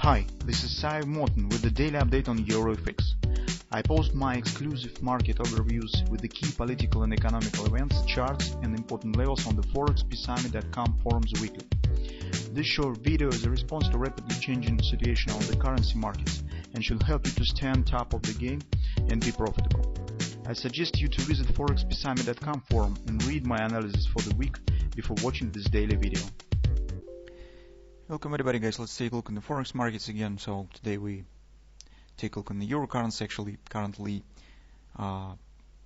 Hi, this is Sive Morten with the daily update on EuroFX. I post my exclusive market overviews with the key political and economical events, charts and important levels on the ForexPeaceArmy.com forums weekly. This short video is a response to rapidly changing situation on the currency markets and should help you to stay on top of the game and be profitable. I suggest you to visit ForexPeaceArmy.com forum and read my analysis for the week before watching this daily video. Welcome everybody, guys. Let's take a look in the forex markets again. So today we take a look in the euro currency. Actually, currently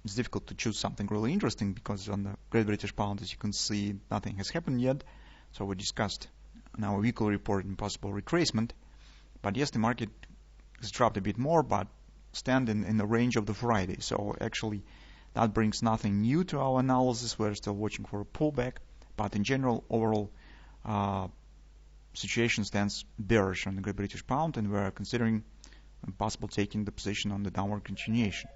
it's difficult to choose something really interesting because on the Great British Pound, as you can see, nothing has happened yet. So we discussed in our weekly report impossible retracement. But yes, the market has dropped a bit more, but stand in the range of the Friday. So actually, that brings nothing new to our analysis. We're still watching for a pullback, but in general, overall situation stands bearish on the Great British Pound, and we're considering possible taking the position on the downward continuation.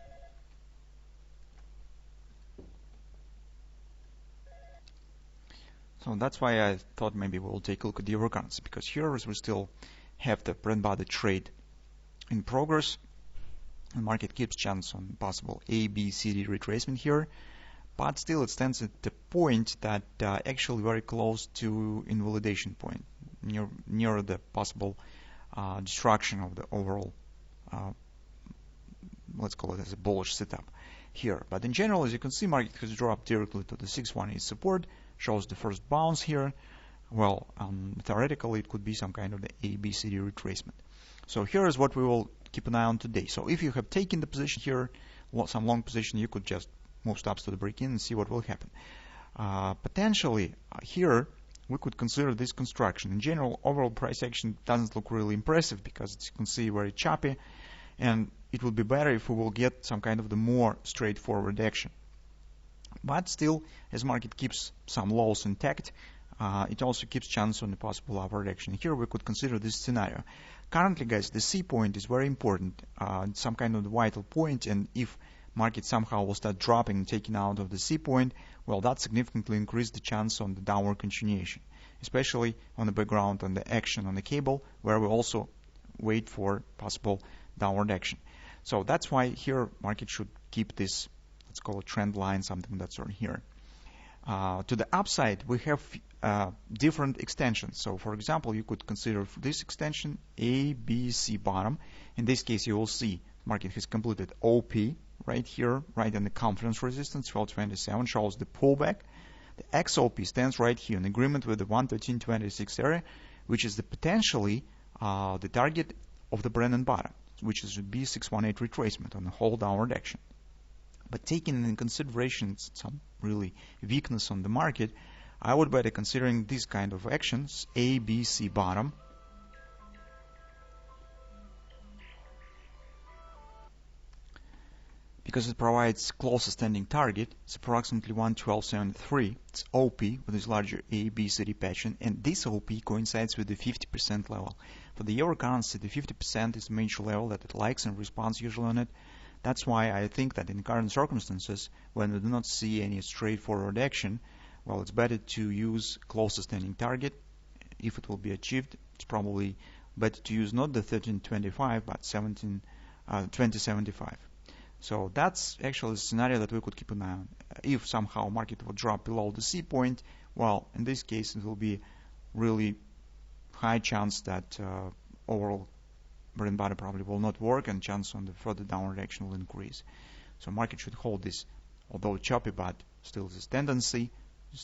So that's why I thought maybe we'll take a look at the euro currency, because here we still have the bread and butter trade in progress. The market keeps chance on possible A, B, C, D retracement here, but still it stands at the point that actually very close to invalidation point, near the possible destruction of the overall, let's call it as a bullish setup here. But in general, as you can see, market has dropped directly to the 618 support, shows the first bounce here. Well, theoretically, it could be some kind of the A, B, C, D retracement. So here is what we will keep an eye on today. So if you have taken the position here, some long position, you could just move stops to the break-in and see what will happen. Potentially, here, we could consider this construction. In general, overall price action doesn't look really impressive because, as you can see, very choppy, and it would be better if we will get some kind of the more straightforward action. But still, as market keeps some lows intact, it also keeps chance on the possible upward action. Here we could consider this scenario. Currently, guys, the C point is very important, some kind of the vital point, and if market somehow will start dropping and taking out of the C point, well, that significantly increased the chance on the downward continuation, especially on the background on the action on the cable, where we also wait for possible downward action. So that's why here market should keep this, let's call it trend line, something that's on here. To the upside, we have different extensions. So for example, you could consider this extension A, B, C bottom. In this case, you will see market has completed OP right here, right in the confidence resistance, 1227, shows the pullback. The XOP stands right here in agreement with the 113.26 area, which is the potentially the target of the bread and butter, which is should be 618 retracement on the whole downward action. But taking in consideration some really weakness on the market, I would better considering these kind of actions, A, B, C bottom, because it provides closest standing target. It's approximately 112.73. It's OP with this larger A, B, C patch, and this OP coincides with the 50% level. For the euro currency, the 50% is the major level that it likes and responds usually on it. That's why I think that in current circumstances, when we do not see any straightforward action, well, it's better to use closest standing target. If it will be achieved, it's probably better to use not the 1325 but 2075. So that's actually a scenario that we could keep an eye on. If somehow market will drop below the C point, well, in this case it will be really high chance that overall bread and butter probably will not work, and chance on the further downward action will increase. So market should hold this, although choppy, but still this tendency,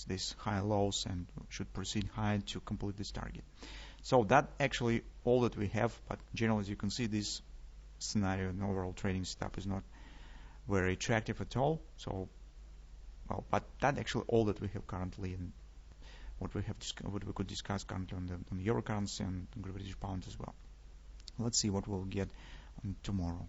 this high lows, and should proceed high to complete this target. So that actually all that we have, but generally, as you can see, this scenario and overall trading setup is not very attractive at all. So, well, but that actually all that we have currently, and what we could discuss currently on the euro currency and the British pound as well. Let's see what we'll get tomorrow.